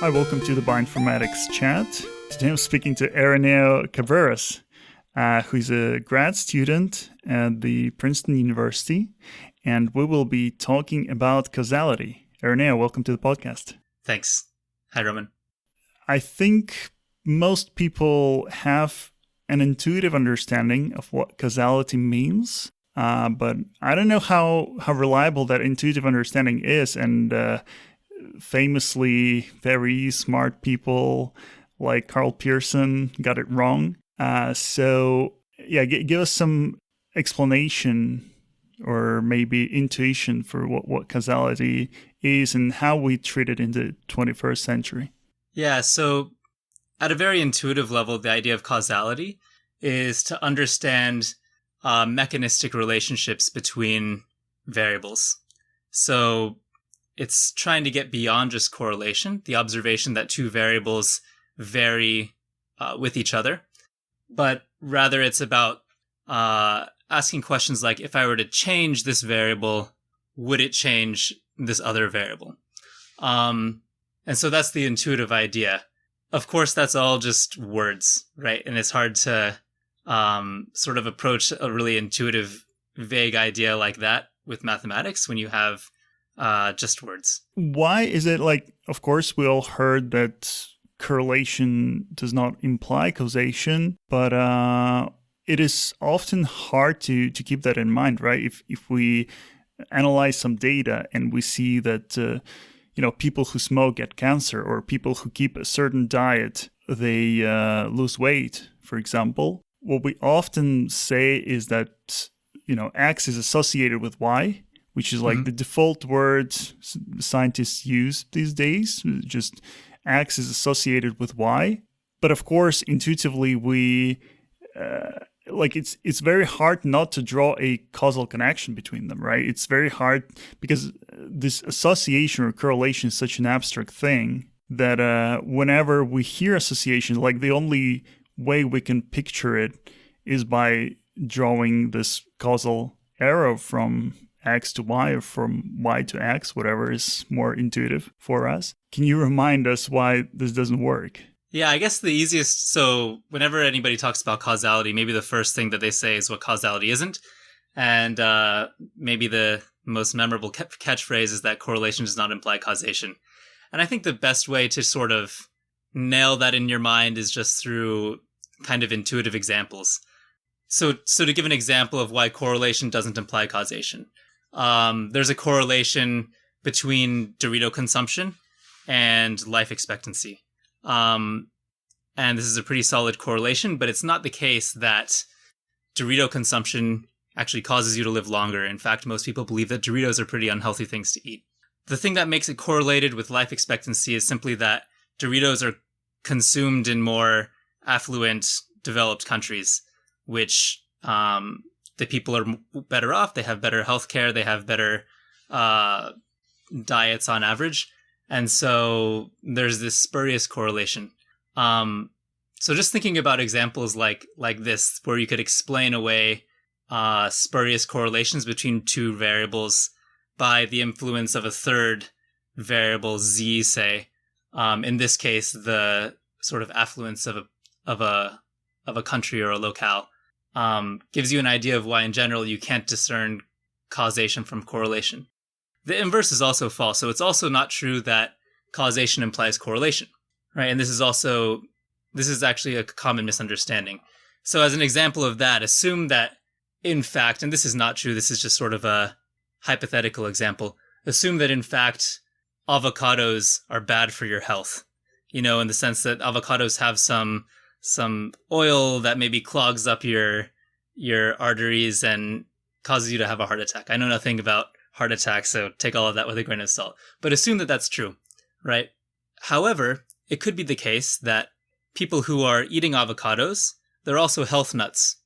Hi, welcome to the Bioinformatics Chat. Today I'm speaking to Irineo Cabreros, who's a grad student at the Princeton University, and we will be talking about causality. Irineo, welcome to the podcast. Thanks. Hi, Roman. I think most people have an intuitive understanding of what causality means, but I don't know how reliable that intuitive understanding is, and famously very smart people like Carl Pearson got it wrong. Give us some explanation or maybe intuition for what causality is and how we treat it in the 21st century. Yeah, so at a very intuitive level, the idea of causality is to understand mechanistic relationships between variables. So it's trying to get beyond just correlation, the observation that two variables vary with each other, but rather it's about asking questions like, if I were to change this variable, would it change this other variable? And so that's the intuitive idea. Of course, that's all just words, right? And it's hard to sort of approach a really intuitive, vague idea like that with mathematics when you have just words. Why is it like, of course, we all heard that correlation does not imply causation, but it is often hard to keep that in mind, right? If we analyze some data and we see that, people who smoke get cancer, or people who keep a certain diet, they lose weight, for example, what we often say is that, X is associated with Y, which is like the default word scientists use these days. Just X is associated with Y. But of course, intuitively, we it's very hard not to draw a causal connection between them, right? It's very hard because this association or correlation is such an abstract thing that whenever we hear association, like the only way we can picture it is by drawing this causal arrow from X to Y or from Y to X, whatever is more intuitive for us. Can you remind us why this doesn't work? Yeah, I guess the easiest, so whenever anybody talks about causality, maybe the first thing that they say is what causality isn't. And maybe the most memorable catchphrase is that correlation does not imply causation. And I think the best way to sort of nail that in your mind is just through kind of intuitive examples. So to give an example of why correlation doesn't imply causation, there's a correlation between Dorito consumption and life expectancy. And this is a pretty solid correlation, but it's not the case that Dorito consumption actually causes you to live longer. In fact, most people believe that Doritos are pretty unhealthy things to eat. The thing that makes it correlated with life expectancy is simply that Doritos are consumed in more affluent, developed countries, which the people are better off. They have better healthcare. They have better diets on average. And so there's this spurious correlation. So just thinking about examples like this, where you could explain away spurious correlations between two variables by the influence of a third variable, Z, say. In this case, the sort of affluence of a country or a locale, gives you an idea of why, in general, you can't discern causation from correlation. The inverse is also false. So it's also not true that causation implies correlation, right? And this is actually a common misunderstanding. So as an example of that, assume that, in fact, and this is not true, this is just sort of a hypothetical example, assume that, in fact, avocados are bad for your health, in the sense that avocados have some oil that maybe clogs up your arteries and causes you to have a heart attack. I know nothing about heart attacks, so take all of that with a grain of salt. But assume that that's true, right? However, it could be the case that people who are eating avocados, they're also health nuts.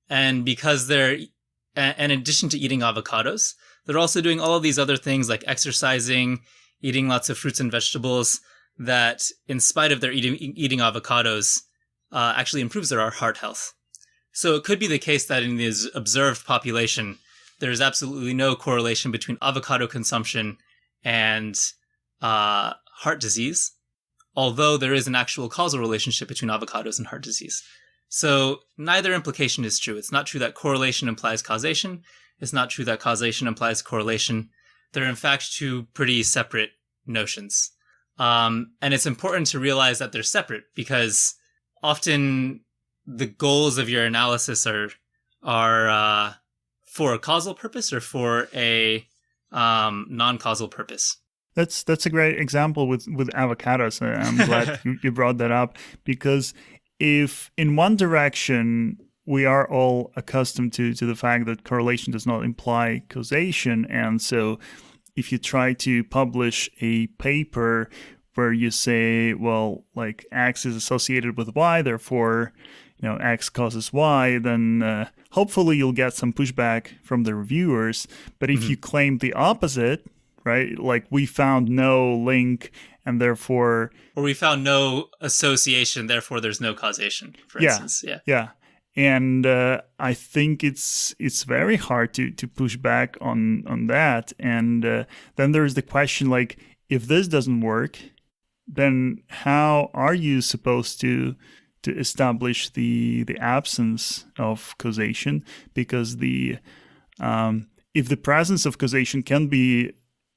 And because in addition to eating avocados, they're also doing all of these other things like exercising, eating lots of fruits and vegetables that, in spite of their eating avocados, actually improves their heart health. So it could be the case that in this observed population, there's absolutely no correlation between avocado consumption and heart disease. although there is an actual causal relationship between avocados and heart disease. So neither implication is true. It's not true that correlation implies causation. It's not true that causation implies correlation. They're in fact two pretty separate notions. And it's important to realize that they're separate because often the goals of your analysis are for a causal purpose or for a non-causal purpose. That's a great example with avocados. I'm glad you brought that up, because if in one direction we are all accustomed to the fact that correlation does not imply causation, and so if you try to publish a paper where you say, well, like X is associated with Y, therefore, X causes Y, then hopefully you'll get some pushback from the reviewers. But if you claim the opposite, right, like we found no link and therefore... Or we found no association, therefore there's no causation, for instance. Yeah. And I think it's very hard to push back on that. And then there's the question, like, if this doesn't work, then how are you supposed to establish the absence of causation? Because if the presence of causation can be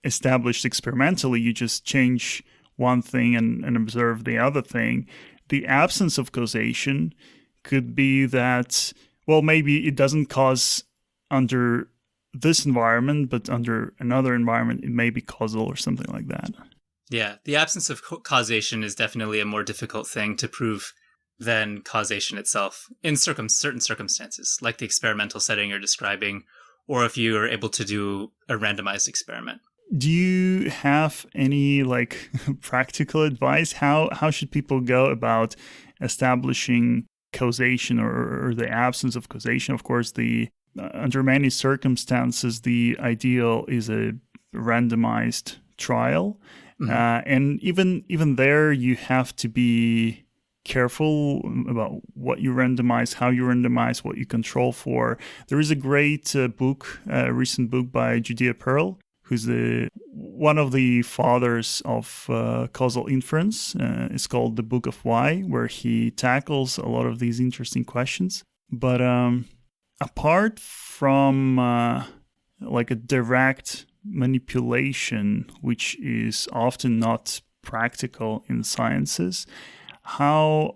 established experimentally, you just change one thing and observe the other thing. The absence of causation could be that, well, maybe it doesn't cause under this environment, but under another environment, it may be causal or something like that. Yeah, the absence of causation is definitely a more difficult thing to prove than causation itself in certain circumstances, like the experimental setting you're describing, or if you are able to do a randomized experiment. Do you have any practical advice? How should people go about establishing causation or the absence of causation? Of course, under many circumstances, the ideal is a randomized trial. And even there, you have to be careful about what you randomize, how you randomize, what you control for. There is a great recent book by Judea Pearl, who's one of the fathers of causal inference. It's called The Book of Why, where he tackles a lot of these interesting questions. But apart from a direct manipulation, which is often not practical in sciences, how,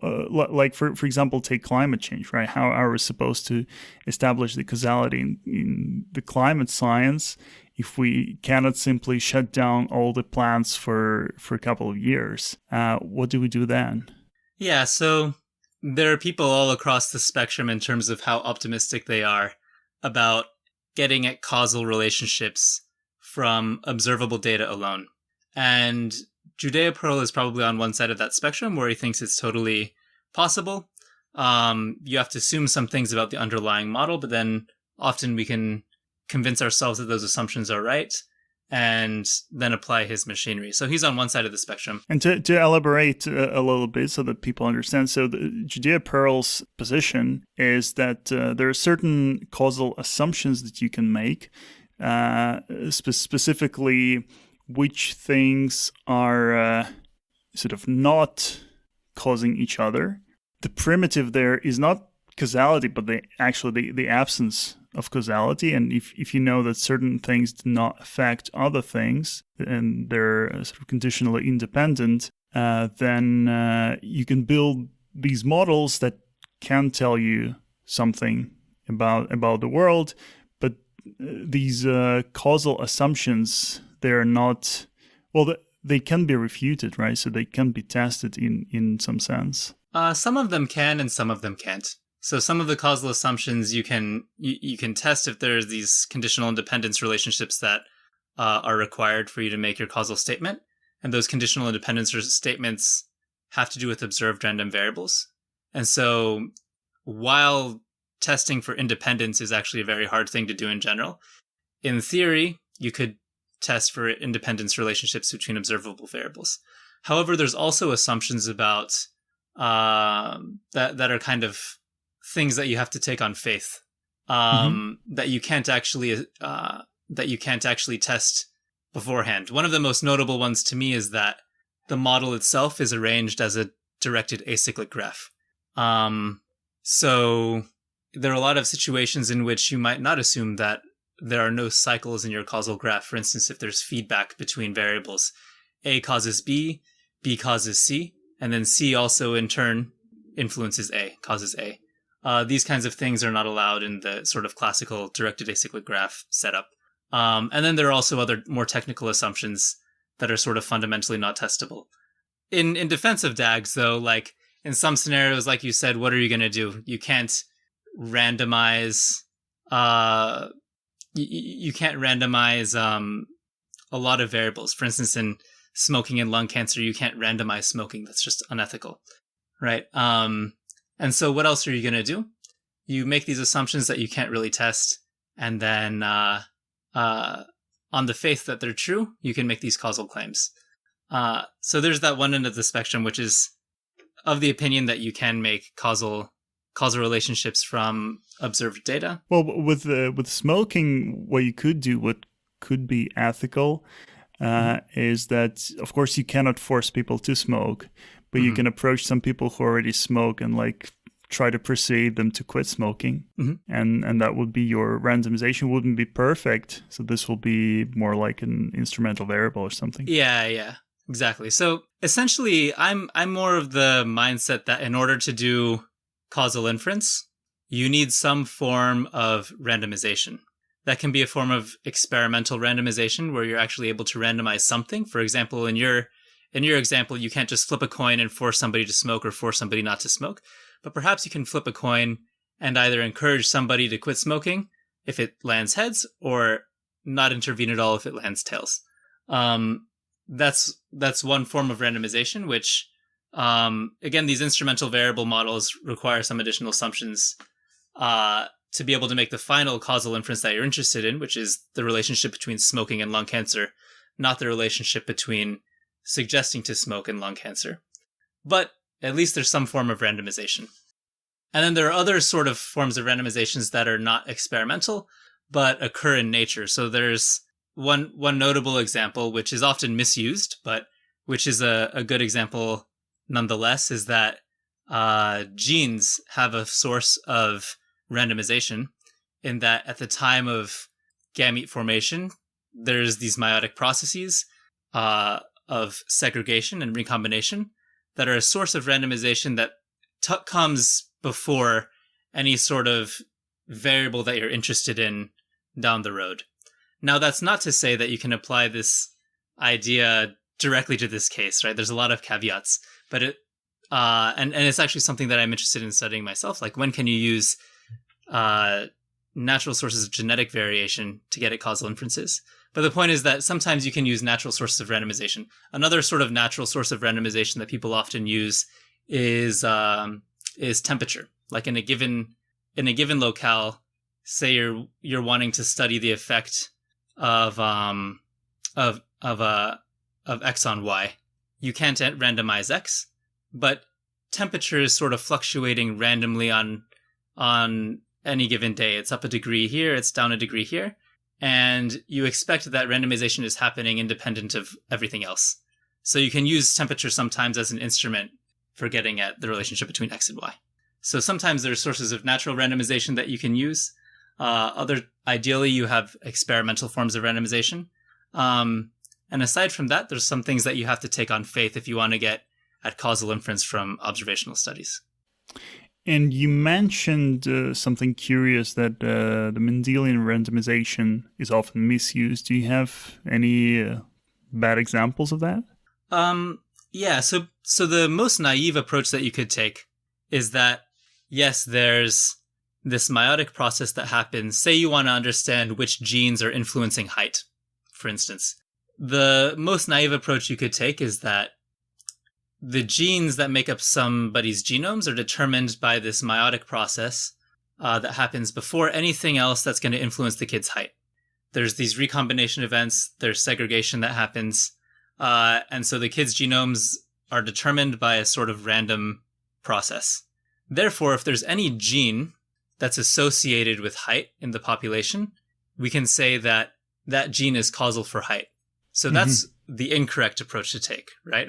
for example, take climate change, right? How are we supposed to establish the causality in the climate science if we cannot simply shut down all the plants for a couple of years? What do we do then? Yeah, so there are people all across the spectrum in terms of how optimistic they are about getting at causal relationships from observable data alone. And Judea Pearl is probably on one side of that spectrum where he thinks it's totally possible. You have to assume some things about the underlying model, but then often we can convince ourselves that those assumptions are right and then apply his machinery. So he's on one side of the spectrum. And to elaborate a little bit so that people understand, so Judea Pearl's position is that there are certain causal assumptions that you can make, specifically which things are sort of not causing each other. The primitive there is not causality, but the absence of causality. And if you know that certain things do not affect other things and they're sort of conditionally independent, then you can build these models that can tell you something about the world. But these causal assumptions, they're not, well, they can be refuted, right? So they can be tested in some sense. Some of them can and some of them can't. So some of the causal assumptions you can test if there's these conditional independence relationships that are required for you to make your causal statement. And those conditional independence statements have to do with observed random variables. And so while testing for independence is actually a very hard thing to do in general, in theory, you could test for independence relationships between observable variables. However, there's also assumptions about that are kind of things that you have to take on faith, that you can't actually test beforehand. One of the most notable ones to me is that the model itself is arranged as a directed acyclic graph. So there are a lot of situations in which you might not assume that there are no cycles in your causal graph. For instance, if there's feedback between variables, A causes B causes C, and then C also in turn influences A, causes A. These kinds of things are not allowed in the sort of classical directed acyclic graph setup. And then there are also other more technical assumptions that are sort of fundamentally not testable. In defense of DAGs, though, like in some scenarios, like you said, what are you going to do? You can't randomize. You can't randomize a lot of variables. For instance, in smoking and lung cancer, you can't randomize smoking. That's just unethical, right? And so what else are you going to do? You make these assumptions that you can't really test, and then on the faith that they're true, you can make these causal claims. So there's that one end of the spectrum, which is of the opinion that you can make causal relationships from observed data. Well, with smoking, what you could do, what could be ethical, is that, of course, you cannot force people to smoke, but you can approach some people who already smoke and like try to persuade them to quit smoking. And that would be your randomization. Wouldn't be perfect. So this will be more like an instrumental variable or something. Yeah, exactly. So essentially, I'm more of the mindset that in order to do causal inference, you need some form of randomization. That can be a form of experimental randomization where you're actually able to randomize something. For example, in your example, you can't just flip a coin and force somebody to smoke or force somebody not to smoke. But perhaps you can flip a coin and either encourage somebody to quit smoking if it lands heads, or not intervene at all if it lands tails. That's one form of randomization, which, again, these instrumental variable models require some additional assumptions to be able to make the final causal inference that you're interested in, which is the relationship between smoking and lung cancer, not the relationship between suggesting to smoke and lung cancer. But at least there's some form of randomization. And then there are other sort of forms of randomizations that are not experimental, but occur in nature. So there's one notable example, which is often misused, but which is a good example nonetheless, is that genes have a source of randomization in that at the time of gamete formation, there's these meiotic processes of segregation and recombination that are a source of randomization that comes before any sort of variable that you're interested in down the road. Now, that's not to say that you can apply this idea directly to this case, right? There's a lot of caveats, but and it's actually something that I'm interested in studying myself. Like, when can you use natural sources of genetic variation to get at causal inferences? But the point is that sometimes you can use natural sources of randomization. Another sort of natural source of randomization that people often use is temperature. Like in a given locale, say you're wanting to study the effect of X on Y. You can't randomize X, but temperature is sort of fluctuating randomly on any given day. It's up a degree here, it's down a degree here. And you expect that randomization is happening independent of everything else. So you can use temperature sometimes as an instrument for getting at the relationship between X and Y. So sometimes there are sources of natural randomization that you can use. Ideally, you have experimental forms of randomization. And aside from that, there's some things that you have to take on faith if you want to get at causal inference from observational studies. And you mentioned something curious, that the Mendelian randomization is often misused. Do you have any bad examples of that? Yeah, so the most naive approach that you could take is that, yes, there's this meiotic process that happens. Say you want to understand which genes are influencing height, for instance. The most naive approach you could take is that the genes that make up somebody's genomes are determined by this meiotic process that happens before anything else that's going to influence the kid's height. There's these recombination events, there's segregation that happens, and so the kid's genomes are determined by a sort of random process. Therefore, if there's any gene that's associated with height in the population, we can say that that gene is causal for height. So that's the incorrect approach to take, right?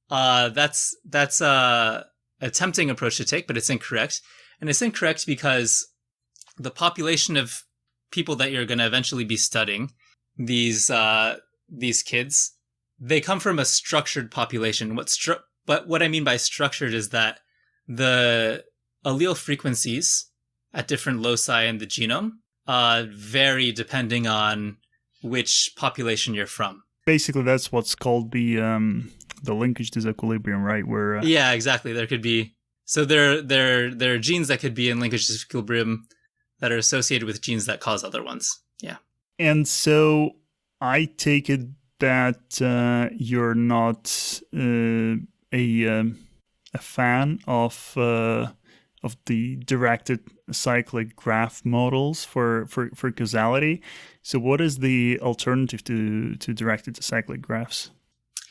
That's a tempting approach to take, but it's incorrect. And it's incorrect because the population of people that you're going to eventually be studying, these kids, they come from a structured population. But what I mean by structured is that the allele frequencies at different loci in the genome vary depending on which population you're from. Basically, that's what's called the linkage disequilibrium, right? Where yeah, exactly. There could be there are genes that could be in linkage disequilibrium that are associated with genes that cause other ones. Yeah. And so I take it that you're not a fan of the directed acyclic graph models for causality. So what is the alternative to directed acyclic graphs?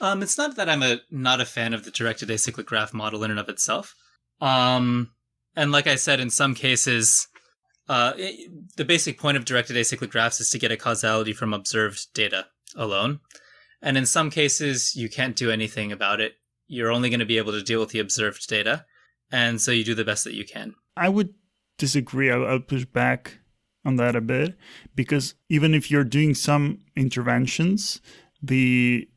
It's not that I'm not a fan of the directed acyclic graph model in and of itself. And like I said, in some cases, the basic point of directed acyclic graphs is to get a causality from observed data alone. And in some cases, you can't do anything about it. You're only going to be able to deal with the observed data. And so you do the best that you can. I would disagree. I would push back on that a bit, because even if you're doing some interventions, the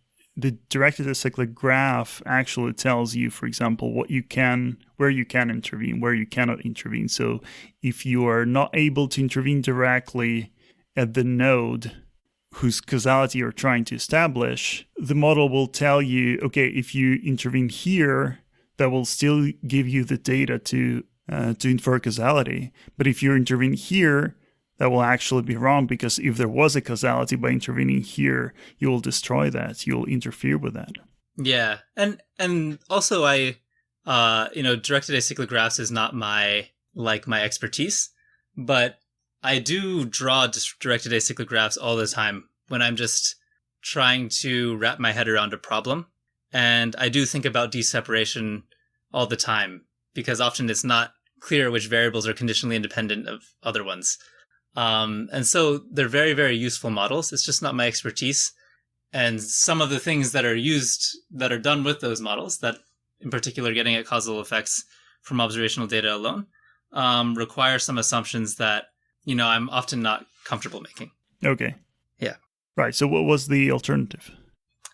directed acyclic graph actually tells you, for example, where you can intervene, where you cannot intervene. So if you are not able to intervene directly at the node whose causality you're trying to establish, the model will tell you, okay, if you intervene here, that will still give you the data to infer causality. But if you intervene here, that will actually be wrong, because if there was a causality by intervening here, you will destroy that. You'll interfere with that. Yeah, and also directed acyclic graphs is not my expertise, but I do draw directed acyclic graphs all the time when I'm just trying to wrap my head around a problem. And I do think about deseparation all the time, because often it's not clear which variables are conditionally independent of other ones. And so they're very, very useful models. It's just not my expertise. And some of the things that are done with those models, that in particular getting at causal effects from observational data alone, require some assumptions that, I'm often not comfortable making. Okay. Yeah. Right. So what was the alternative?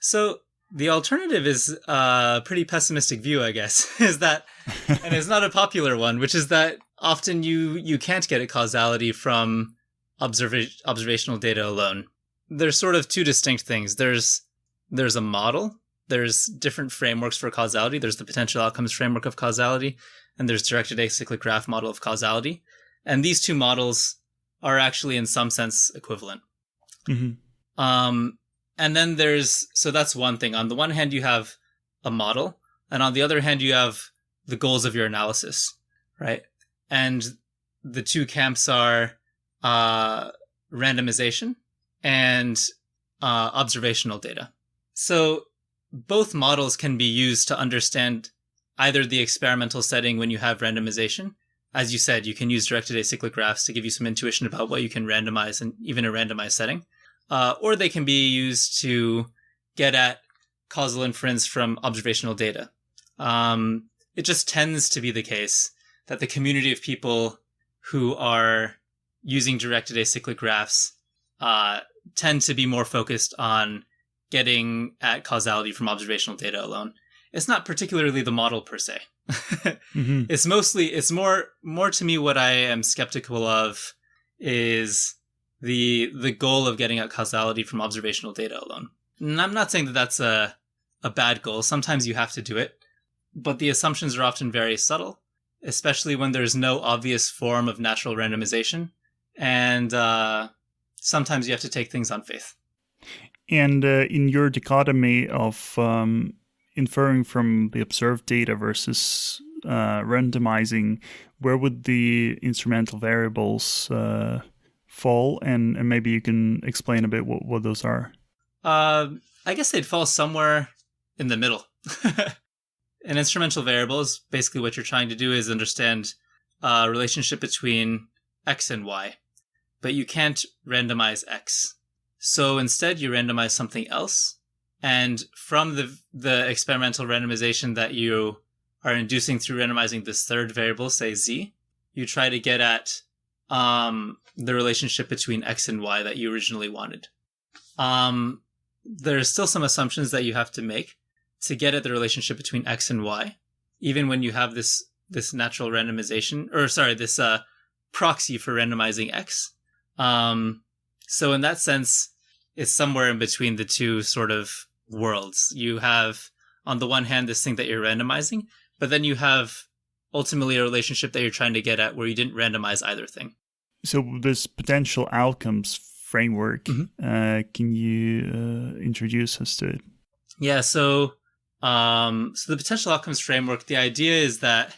So the alternative is a pretty pessimistic view, I guess, is that, and it's not a popular one, which is that often you can't get a causality from observational data alone. There's sort of two distinct things. There's a model. There's different frameworks for causality. There's the potential outcomes framework of causality, and there's directed acyclic graph model of causality. And these two models are actually in some sense equivalent. Mm-hmm. And then so that's one thing. On the one hand, you have a model, and on the other hand, you have the goals of your analysis, right? And the two camps are randomization and observational data. So both models can be used to understand either the experimental setting when you have randomization. As you said, you can use directed acyclic graphs to give you some intuition about what you can randomize in even a randomized setting. Or they can be used to get at causal inference from observational data. It just tends to be the case that the community of people who are using directed acyclic graphs tend to be more focused on getting at causality from observational data alone. It's not particularly the model per se. Mm-hmm. It's more to me what I am skeptical of is the goal of getting at causality from observational data alone. And I'm not saying that that's a bad goal. Sometimes you have to do it, but the assumptions are often very subtle, especially when there's no obvious form of natural randomization. And sometimes you have to take things on faith. And in your dichotomy of inferring from the observed data versus randomizing, where would the instrumental variables fall? And maybe you can explain a bit what those are. I guess they'd fall somewhere in the middle. An instrumental variable is basically what you're trying to do is understand a relationship between x and y, but you can't randomize x. So instead you randomize something else, And from the experimental randomization that you are inducing through randomizing this third variable, say z, you try to get at the relationship between x and y that you originally wanted. There's still some assumptions that you have to make to get at the relationship between x and y, even when you have this natural randomization, this proxy for randomizing x. So in that sense, it's somewhere in between the two sort of worlds. You have, on the one hand, this thing that you're randomizing, but then you have ultimately a relationship that you're trying to get at where you didn't randomize either thing. So this potential outcomes framework, can you introduce us to it? Yeah, so the potential outcomes framework, the idea is that,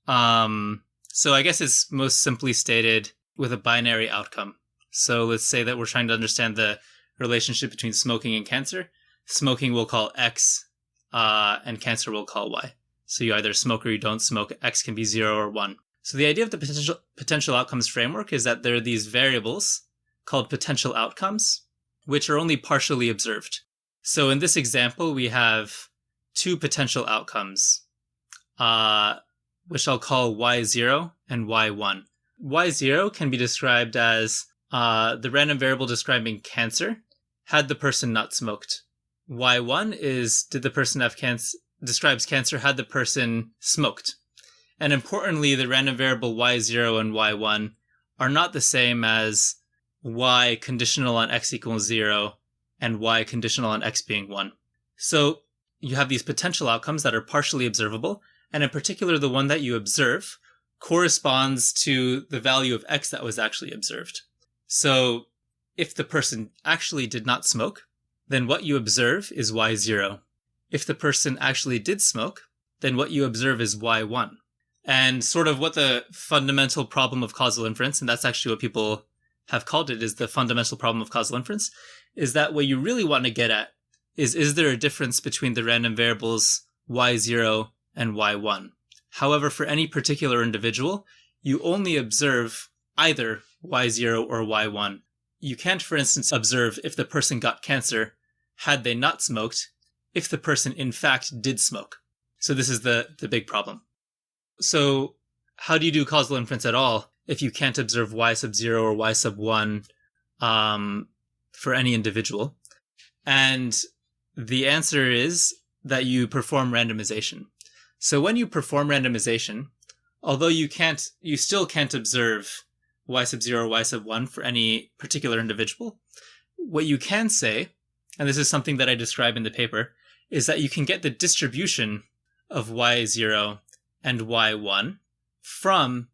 so I guess it's most simply stated with a binary outcome. So let's say that we're trying to understand the relationship between smoking and cancer. Smoking we'll call X, and cancer we'll call Y. So you either smoke or you don't smoke. X can be 0 or 1. So the idea of the potential outcomes framework is that there are these variables called potential outcomes, which are only partially observed. So in this example, we have two potential outcomes, which I'll call Y0 and Y1. Y0 can be described as the random variable describing cancer had the person not smoked. Y1 is did the person have cancer, describes cancer had the person smoked. And importantly, the random variable Y0 and Y1 are not the same as Y conditional on X equals 0 and Y conditional on X being 1. So you have these potential outcomes that are partially observable, and in particular, the one that you observe corresponds to the value of X that was actually observed. So if the person actually did not smoke, then what you observe is Y0. If the person actually did smoke, then what you observe is Y1. And sort of what the fundamental problem of causal inference, and that's actually what people have called it, is the fundamental problem of causal inference, is that what you really want to get at is there a difference between the random variables Y0 and Y1? However, for any particular individual, you only observe either Y0 or Y1. You can't, for instance, observe if the person got cancer had they not smoked, if the person in fact did smoke. So this is the big problem. So how do you do causal inference at all if you can't observe Y sub 0 or Y sub 1 for any individual? And the answer is that you perform randomization. So when you perform randomization, although you still can't observe Y sub 0 or Y sub 1 for any particular individual, what you can say, and this is something that I describe in the paper, is that you can get the distribution of Y0 and Y1 from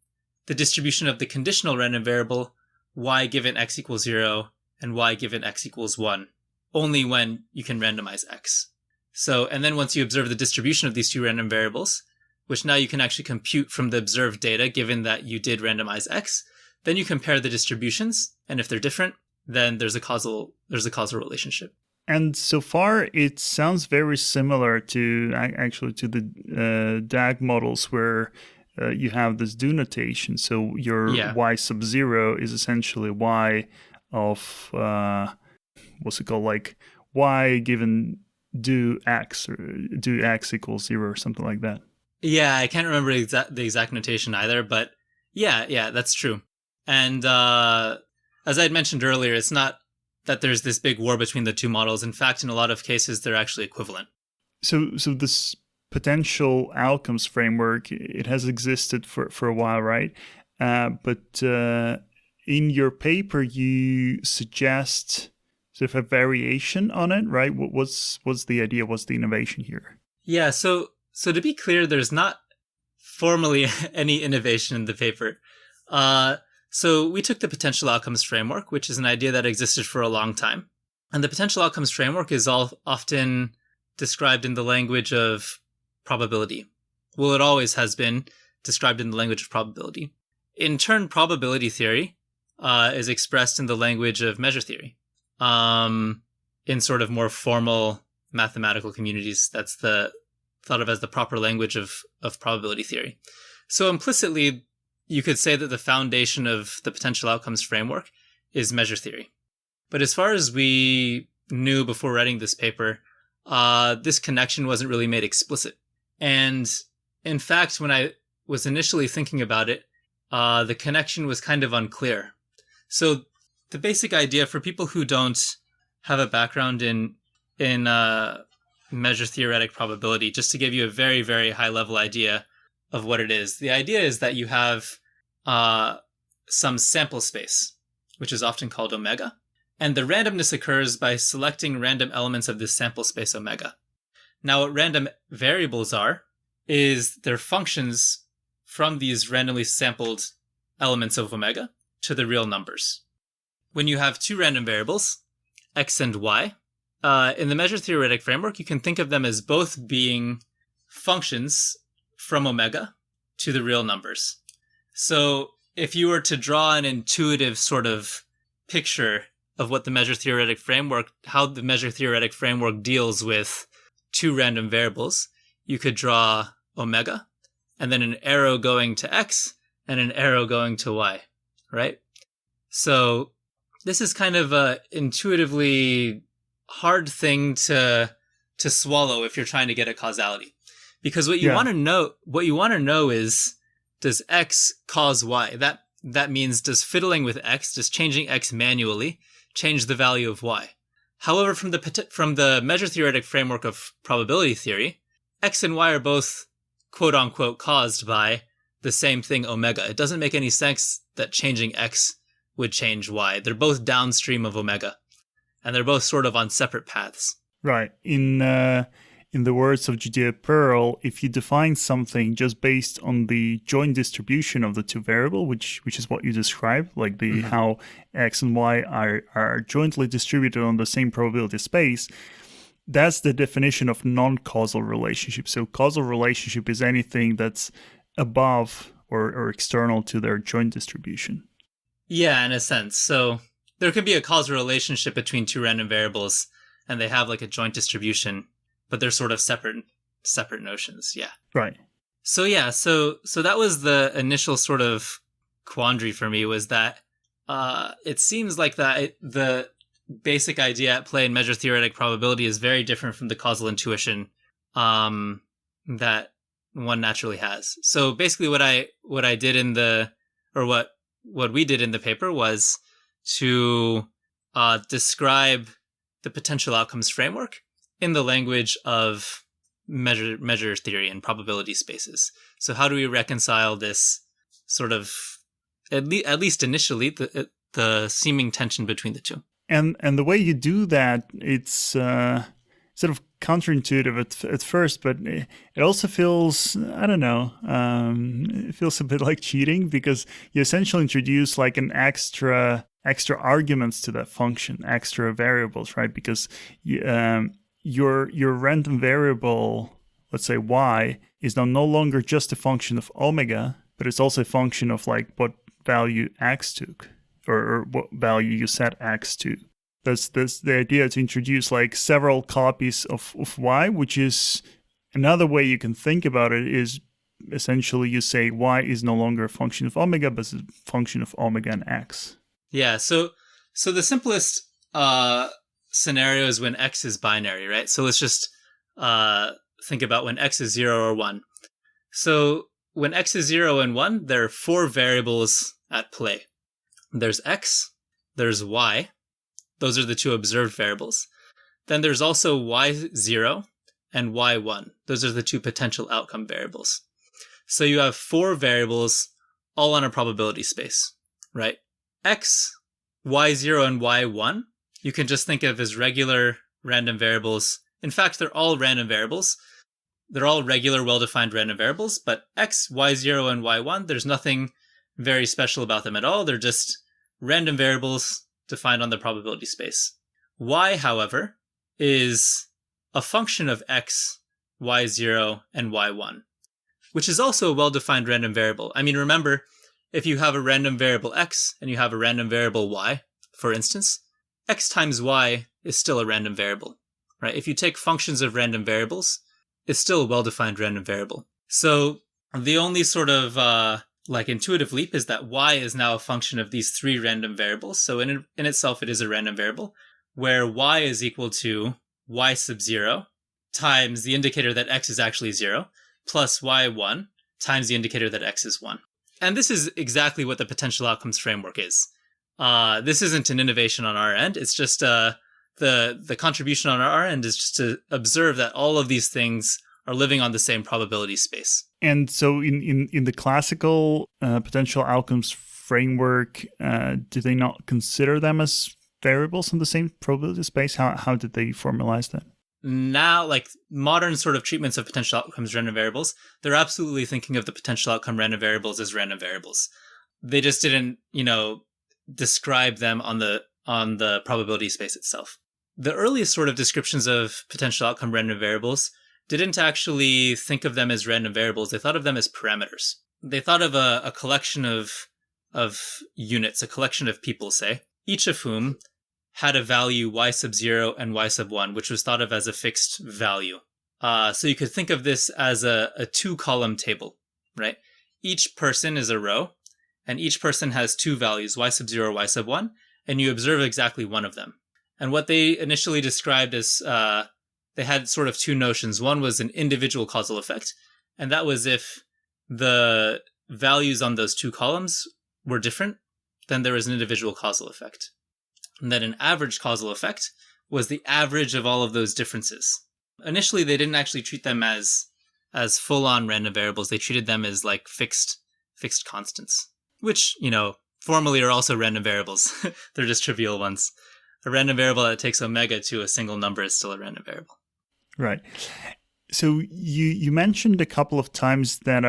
the distribution of the conditional random variable Y given X equals 0 and Y given X equals 1, only when you can randomize X. So, and then once you observe the distribution of these two random variables, which now you can actually compute from the observed data given that you did randomize X, then you compare the distributions, and if they're different, then there's a causal relationship. And so far, it sounds very similar to the DAG models where you have this do notation. So your Y sub 0 is essentially Y of, what's it called? Like Y given do X, or do X equals 0 or something like that. Yeah, I can't remember the exact notation either, but yeah, that's true. And as I had mentioned earlier, it's not that there's this big war between the two models. In fact, in a lot of cases, they're actually equivalent. So this potential outcomes framework, it has existed for a while, right? But in your paper, you suggest sort of a variation on it, right? What's the idea? What's the innovation here? Yeah, so to be clear, there's not formally any innovation in the paper. So we took the potential outcomes framework, which is an idea that existed for a long time. And the potential outcomes framework is often described in the language of probability. Well, it always has been described in the language of probability. In turn, probability theory is expressed in the language of measure theory. In sort of more formal mathematical communities, that's thought of as the proper language of probability theory. So implicitly, you could say that the foundation of the potential outcomes framework is measure theory. But as far as we knew before writing this paper, this connection wasn't really made explicit. And in fact, when I was initially thinking about it, the connection was kind of unclear. So the basic idea for people who don't have a background in measure theoretic probability, just to give you a very, very high level idea of what it is. The idea is that you have some sample space, which is often called omega. And the randomness occurs by selecting random elements of this sample space omega. Now, what random variables are is their functions from these randomly sampled elements of omega to the real numbers. When you have two random variables, x and y, in the measure theoretic framework, you can think of them as both being functions from omega to the real numbers. So if you were to draw an intuitive sort of picture of what the measure theoretic framework, how the measure theoretic framework deals with two random variables, you could draw omega and then an arrow going to x and an arrow going to y, right? So this is kind of a intuitively hard thing to swallow if you're trying to get at causality. Because what you want to know is, does x cause y? That means, does fiddling with x, does changing x manually change the value of y? However, from the measure theoretic framework of probability theory, x and y are both quote unquote caused by the same thing, omega. It doesn't make any sense that changing x would change y. They're both downstream of omega, and they're both sort of on separate paths. Right. In the words of Judea Pearl, if you define something just based on the joint distribution of the two variables, which is what you described, like the how x and y are jointly distributed on the same probability space, that's the definition of non-causal relationship. So causal relationship is anything that's above or external to their joint distribution. Yeah, in a sense. So there could be a causal relationship between two random variables, and they have like a joint distribution, but they're sort of separate notions. Yeah. Right. So yeah, so that was the initial sort of quandary for me, was that it seems like that the basic idea at play in measure theoretic probability is very different from the causal intuition that one naturally has. So basically what I did in what we did in the paper was to describe the potential outcomes framework in the language of measure theory and probability spaces. So how do we reconcile this sort of, at least initially, the seeming tension between the two? And the way you do that, it's sort of counterintuitive at first, but it also feels, I don't know, it feels a bit like cheating, because you essentially introduce like an extra arguments to that function, extra variables, right? Because your random variable, let's say y, is now no longer just a function of omega, but it's also a function of like what value x took, or what value you set x to. That's the idea, to introduce like several copies of y, which is another way you can think about it, is essentially you say y is no longer a function of omega, but it's a function of omega and x. Yeah, so the simplest scenario is when x is binary, right? So let's just think about when x is 0 or 1. So when x is 0 and 1, there are four variables at play. There's x, there's y, those are the two observed variables. Then there's also y0 and y1. Those are the two potential outcome variables. So you have four variables all on a probability space, right? X, y0, and y1, you can just think of as regular random variables. In fact, they're all random variables. They're all regular, well-defined random variables, but x, y0, and y1, there's nothing very special about them at all. They're just random variables defined on the probability space. Y, however, is a function of x, y0, and y1, which is also a well-defined random variable. I mean, remember, if you have a random variable x and you have a random variable y, for instance, x times y is still a random variable, right? If you take functions of random variables, it's still a well-defined random variable. So the only sort of intuitive leap is that y is now a function of these three random variables. So in itself, it is a random variable, where y is equal to y sub 0 times the indicator that x is actually 0 plus y1 times the indicator that x is 1. And this is exactly what the potential outcomes framework is. This isn't an innovation on our end. It's just the contribution on our end is just to observe that all of these things are living on the same probability space. And so in the classical potential outcomes framework, do they not consider them as variables in the same probability space? How did they formalize that? Now, like modern sort of treatments of potential outcomes random variables, they're absolutely thinking of the potential outcome random variables as random variables. They just didn't, describe them on the probability space itself. The earliest sort of descriptions of potential outcome random variables didn't actually think of them as random variables. They thought of them as parameters. They thought of a collection of units, a collection of people, say, each of whom had a value y sub 0 and y sub 1, which was thought of as a fixed value. So you could think of this as a two-column table, right? Each person is a row, and each person has two values, y sub 0, y sub 1, and you observe exactly one of them. And what they initially described as, they had sort of two notions. One was an individual causal effect, and that was if the values on those two columns were different, then there was an individual causal effect. And then an average causal effect was the average of all of those differences. Initially, they didn't actually treat them as full-on random variables. They treated them as like fixed constants, which, formally are also random variables. They're just trivial ones. A random variable that takes omega to a single number is still a random variable. Right. So you mentioned a couple of times that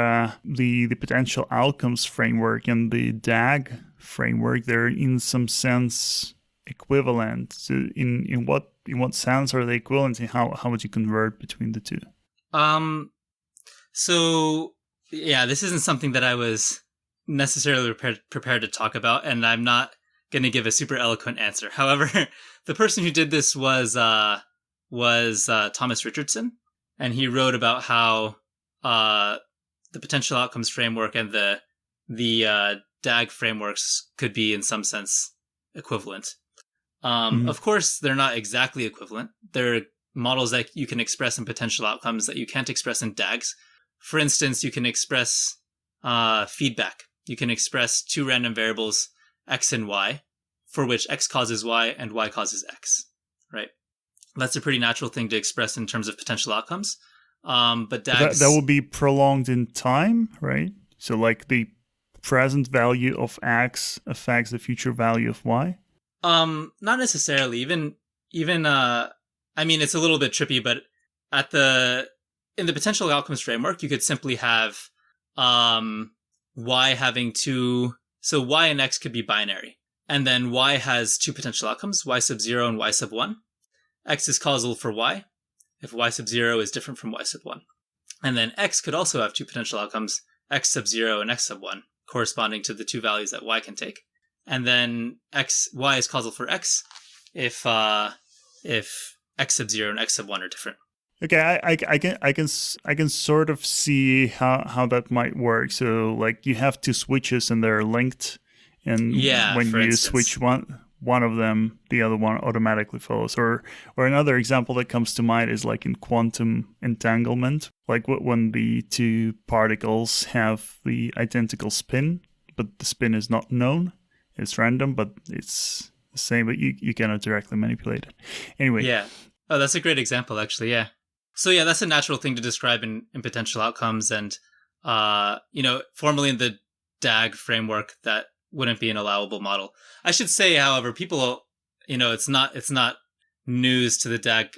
the potential outcomes framework and the DAG framework, they're in some sense equivalent. So in what sense are they equivalent, and how would you convert between the two? So yeah, this isn't something that I was necessarily prepared to talk about, and I'm not going to give a super eloquent answer. However, the person who did this was Thomas Richardson, and he wrote about how the potential outcomes framework and the DAG frameworks could be in some sense equivalent. Of course, they're not exactly equivalent. They're models that you can express in potential outcomes that you can't express in DAGs. For instance, you can express feedback. You can express two random variables, x and y, for which x causes y and y causes x, right? That's a pretty natural thing to express in terms of potential outcomes. But DAGs... That will be prolonged in time, right? So like the present value of x affects the future value of y? Not necessarily. Even I mean, it's a little bit trippy, but in the potential outcomes framework, you could simply have y having two... So y and x could be binary. And then y has two potential outcomes, y sub 0 and y sub 1. X is causal for y, if y sub 0 is different from y sub 1. And then x could also have two potential outcomes, x sub 0 and x sub 1, corresponding to the two values that y can take. And then y is causal for x if x sub 0 and x sub 1 are different. Okay, I can sort of see how that might work. So like you have two switches and they're linked, and when you switch one of them, the other one automatically follows. Or another example that comes to mind is like in quantum entanglement, like when the two particles have the identical spin, but the spin is not known. It's random, but it's the same, but you cannot directly manipulate it. Anyway. Yeah. Oh, that's a great example, actually, yeah. So yeah, that's a natural thing to describe in potential outcomes, and formally in the DAG framework, that wouldn't be an allowable model. I should say, however, people, it's not news to the DAG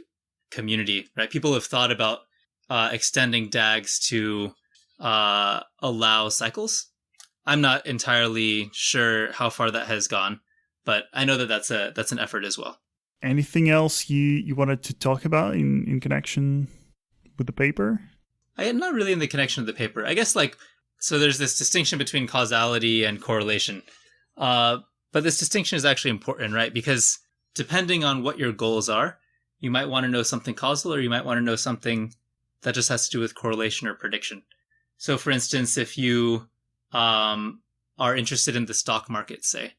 community, right? People have thought about extending DAGs to allow cycles. I'm not entirely sure how far that has gone, but I know that that's an effort as well. Anything else you wanted to talk about in connection with the paper? Not really in the connection of the paper. I guess so there's this distinction between causality and correlation. But this distinction is actually important, right? Because depending on what your goals are, you might want to know something causal, or you might want to know something that just has to do with correlation or prediction. So for instance, if you are interested in the stock market, say,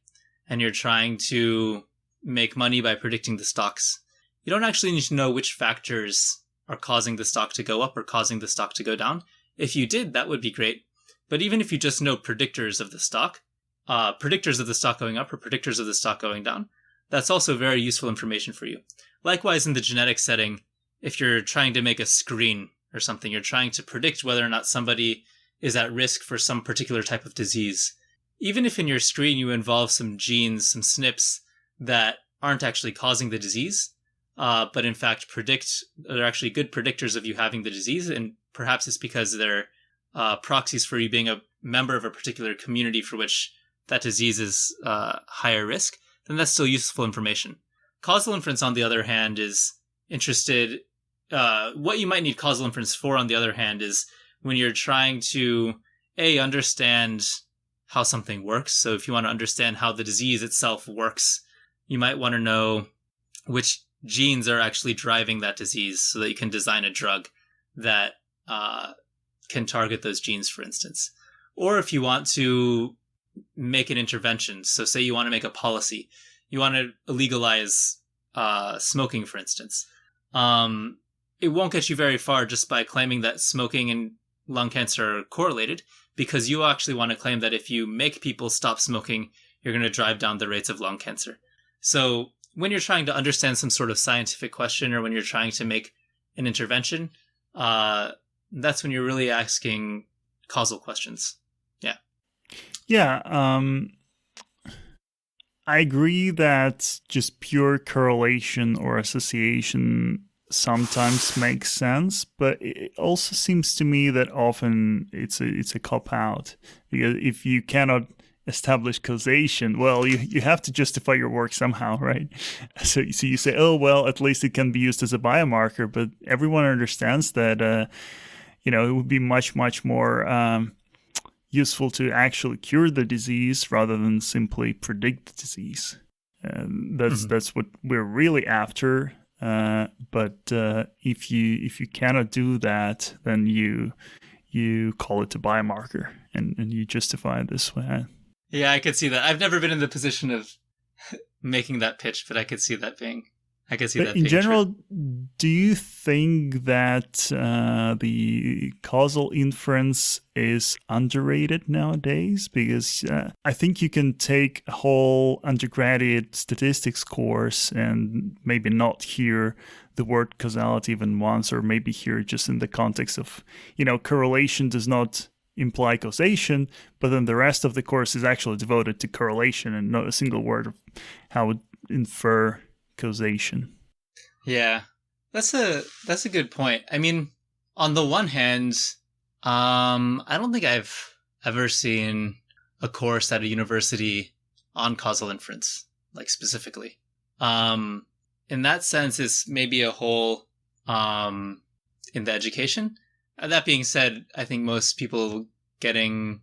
and you're trying to make money by predicting the stocks, you don't actually need to know which factors are causing the stock to go up or causing the stock to go down. If you did, that would be great. But even if you just know predictors of the stock going up or predictors of the stock going down, that's also very useful information for you. Likewise, in the genetic setting, if you're trying to make a screen or something, you're trying to predict whether or not somebody is at risk for some particular type of disease. Even if in your screen you involve some genes, some SNPs that aren't actually causing the disease, but in fact they're actually good predictors of you having the disease, and perhaps it's because they're proxies for you being a member of a particular community for which that disease is higher risk, then that's still useful information. Causal inference, on the other hand, is interested. What you might need causal inference for, on the other hand, is when you're trying to understand how something works. So if you want to understand how the disease itself works, you might want to know which genes are actually driving that disease so that you can design a drug that can target those genes, for instance. Or if you want to make an intervention, so say you want to make a policy, you want to legalize smoking, for instance. It won't get you very far just by claiming that smoking and lung cancer are correlated, because you actually want to claim that if you make people stop smoking, you're going to drive down the rates of lung cancer. So when you're trying to understand some sort of scientific question, or when you're trying to make an intervention, that's when you're really asking causal questions. Yeah. Yeah. I agree that just pure correlation or association sometimes makes sense, but it also seems to me that often it's a cop out, because if you cannot establish causation, well, you have to justify your work somehow, right? So you say, oh well, at least it can be used as a biomarker, but everyone understands that it would be much more useful to actually cure the disease rather than simply predict the disease. And that's what we're really after. But if you cannot do that, then you call it a biomarker and you justify it this way. Yeah, I could see that. I've never been in the position of making that pitch, but I could see that being. In general, do you think that the causal inference is underrated nowadays? Because I think you can take a whole undergraduate statistics course and maybe not hear the word causality even once, or maybe hear it just in the context of, correlation does not imply causation, but then the rest of the course is actually devoted to correlation and not a single word of how it infer causation. Yeah, that's a good point. I mean, on the one hand, I don't think I've ever seen a course at a university on causal inference, like specifically. In that sense, it's maybe a hole in the education. That being said, I think most people studying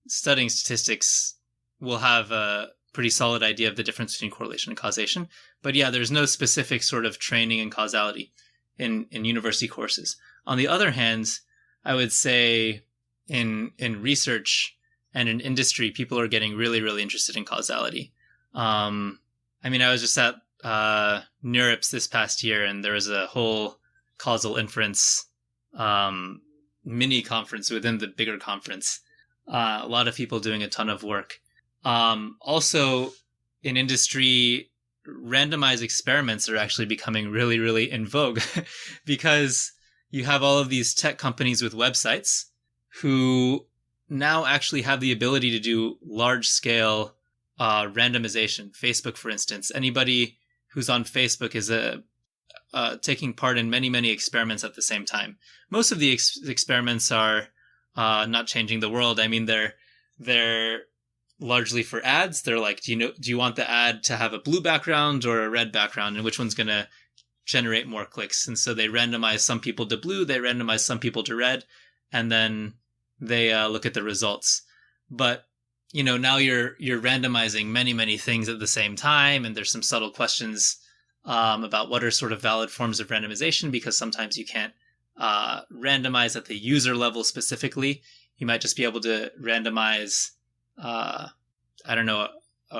statistics will have a pretty solid idea of the difference between correlation and causation. But yeah, there's no specific sort of training in causality in university courses. On the other hand, I would say in research and in industry, people are getting really, really interested in causality. I was just at NeurIPS this past year, and there was a whole causal inference mini conference within the bigger conference. A lot of people doing a ton of work. Also, in industry, randomized experiments are actually becoming really, really in vogue because you have all of these tech companies with websites who now actually have the ability to do large-scale randomization. Facebook, for instance, anybody who's on Facebook is taking part in many, many experiments at the same time. Most of the experiments are not changing the world. I mean, they're largely for ads. They're like, do you want the ad to have a blue background or a red background, and which one's going to generate more clicks? And so they randomize some people to blue, they randomize some people to red, and then they look at the results. But now you're randomizing many, many things at the same time, and there's some subtle questions about what are sort of valid forms of randomization, because sometimes you can't randomize at the user level specifically. You might just be able to randomize a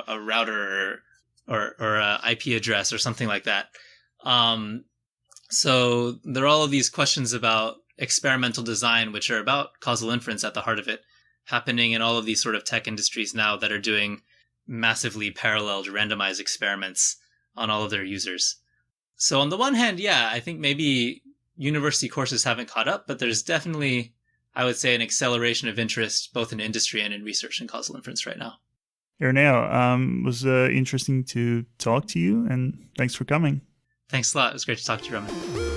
router or a IP address or something like that. So there are all of these questions about experimental design, which are about causal inference at the heart of it, happening in all of these sort of tech industries now that are doing massively paralleled randomized experiments on all of their users. So on the one hand, yeah, I think maybe university courses haven't caught up, but there's definitely, I would say, an acceleration of interest both in industry and in research in causal inference right now. Irineo, it was interesting to talk to you, and thanks for coming. Thanks a lot. It was great to talk to you, Roman.